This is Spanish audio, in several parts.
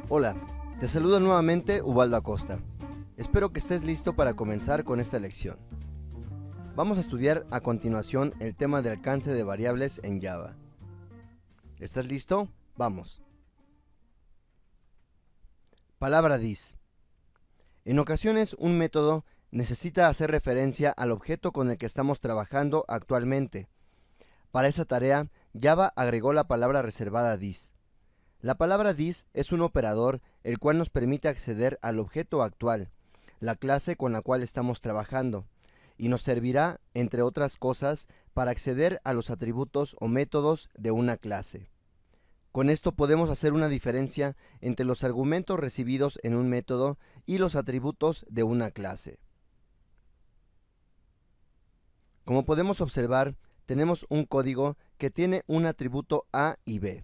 Hola, te saluda nuevamente Ubaldo Acosta. Espero que estés listo para comenzar con esta lección. Vamos a estudiar a continuación el tema de alcance de variables en Java. ¿Estás listo? Vamos. Palabra this. En ocasiones un método necesita hacer referencia al objeto con el que estamos trabajando actualmente. Para esa tarea, Java agregó la palabra reservada this. La palabra this es un operador el cual nos permite acceder al objeto actual, la clase con la cual estamos trabajando, y nos servirá, entre otras cosas, para acceder a los atributos o métodos de una clase. Con esto podemos hacer una diferencia entre los argumentos recibidos en un método y los atributos de una clase. Como podemos observar, tenemos un código que tiene un atributo A y B.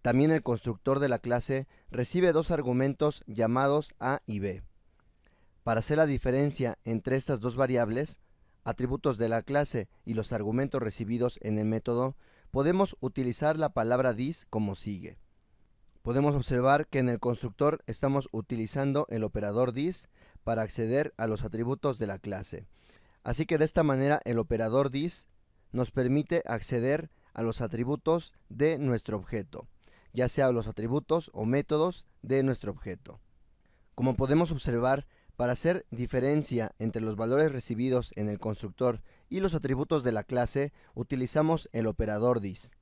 También el constructor de la clase recibe dos argumentos llamados A y B. Para hacer la diferencia entre estas dos variables, atributos de la clase y los argumentos recibidos en el método, podemos utilizar la palabra this como sigue. Podemos observar que en el constructor estamos utilizando el operador this para acceder a los atributos de la clase. Así que de esta manera el operador this nos permite acceder a los atributos de nuestro objeto, ya sea los atributos o métodos de nuestro objeto. Como podemos observar, para hacer diferencia entre los valores recibidos en el constructor y los atributos de la clase, utilizamos el operador this.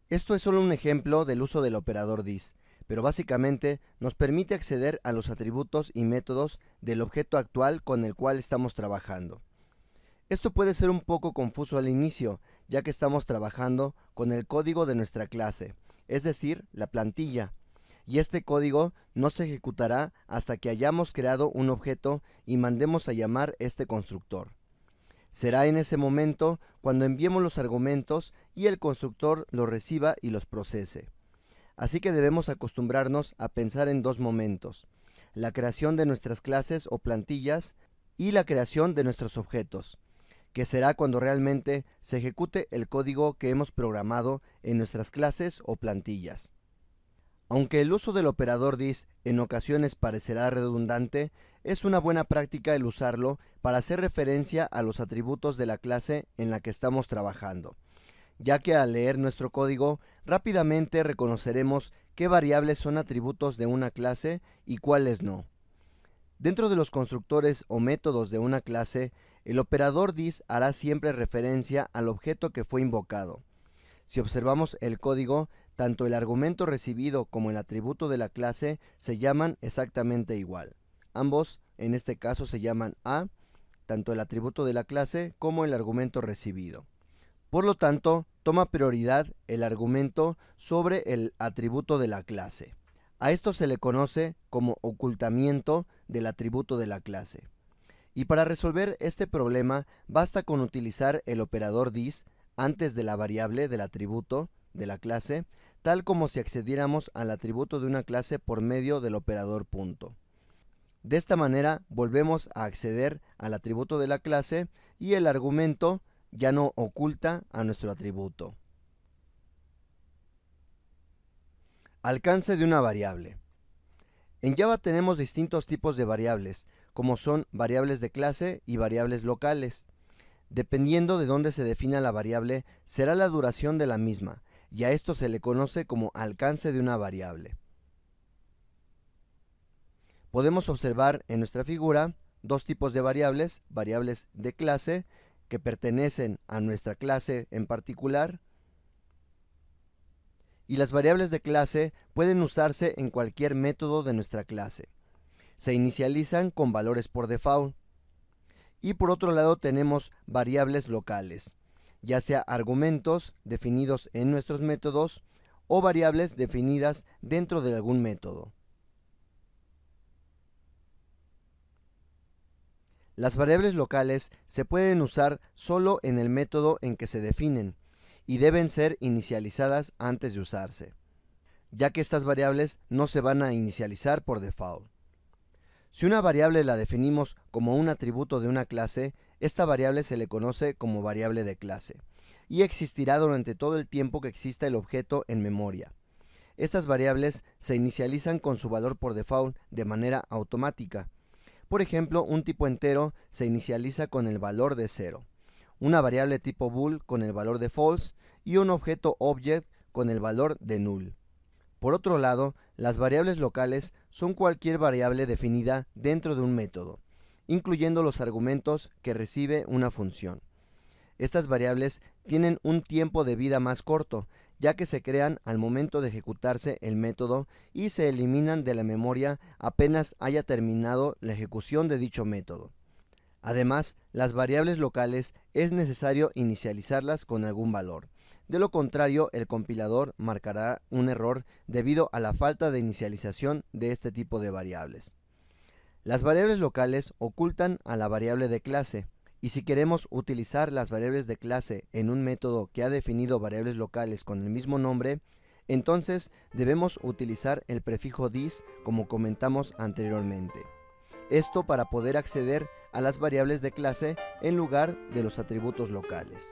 Esto es solo un ejemplo del uso del operador this, pero básicamente nos permite acceder a los atributos y métodos del objeto actual con el cual estamos trabajando. Esto puede ser un poco confuso al inicio, ya que estamos trabajando con el código de nuestra clase, es decir, la plantilla, y este código no se ejecutará hasta que hayamos creado un objeto y mandemos a llamar este constructor. Será en ese momento cuando enviemos los argumentos y el constructor los reciba y los procese. Así que debemos acostumbrarnos a pensar en dos momentos: la creación de nuestras clases o plantillas y la creación de nuestros objetos, que será cuando realmente se ejecute el código que hemos programado en nuestras clases o plantillas. Aunque el uso del operador this en ocasiones parecerá redundante, es una buena práctica el usarlo para hacer referencia a los atributos de la clase en la que estamos trabajando, ya que al leer nuestro código rápidamente reconoceremos qué variables son atributos de una clase y cuáles no. Dentro de los constructores o métodos de una clase, el operador this hará siempre referencia al objeto que fue invocado. Si observamos el código, tanto el argumento recibido como el atributo de la clase se llaman exactamente igual. Ambos, en este caso, se llaman A, tanto el atributo de la clase como el argumento recibido. Por lo tanto, toma prioridad el argumento sobre el atributo de la clase. A esto se le conoce como ocultamiento del atributo de la clase. Y para resolver este problema, basta con utilizar el operador this antes de la variable del atributo de la clase, tal como si accediéramos al atributo de una clase por medio del operador punto. De esta manera volvemos a acceder al atributo de la clase y el argumento ya no oculta a nuestro atributo. Alcance de una variable. En Java tenemos distintos tipos de variables, como son variables de clase y variables locales. Dependiendo de dónde se defina la variable, será la duración de la misma, y a esto se le conoce como alcance de una variable. Podemos observar en nuestra figura dos tipos de variables de clase, que pertenecen a nuestra clase en particular, y las variables de clase pueden usarse en cualquier método de nuestra clase. Se inicializan con valores por default. Y por otro lado tenemos variables locales, ya sea argumentos definidos en nuestros métodos o variables definidas dentro de algún método. Las variables locales se pueden usar solo en el método en que se definen y deben ser inicializadas antes de usarse, ya que estas variables no se van a inicializar por default. Si una variable la definimos como un atributo de una clase, esta variable se le conoce como variable de clase y existirá durante todo el tiempo que exista el objeto en memoria. Estas variables se inicializan con su valor por default de manera automática. Por ejemplo, un tipo entero se inicializa con el valor de 0, una variable tipo bool con el valor de false y un objeto object con el valor de null. Por otro lado, las variables locales son cualquier variable definida dentro de un método, incluyendo los argumentos que recibe una función. Estas variables tienen un tiempo de vida más corto, ya que se crean al momento de ejecutarse el método y se eliminan de la memoria apenas haya terminado la ejecución de dicho método. Además, las variables locales es necesario inicializarlas con algún valor. De lo contrario, el compilador marcará un error debido a la falta de inicialización de este tipo de variables. Las variables locales ocultan a la variable de clase, y si queremos utilizar las variables de clase en un método que ha definido variables locales con el mismo nombre, entonces debemos utilizar el prefijo this como comentamos anteriormente. Esto para poder acceder a las variables de clase en lugar de los atributos locales.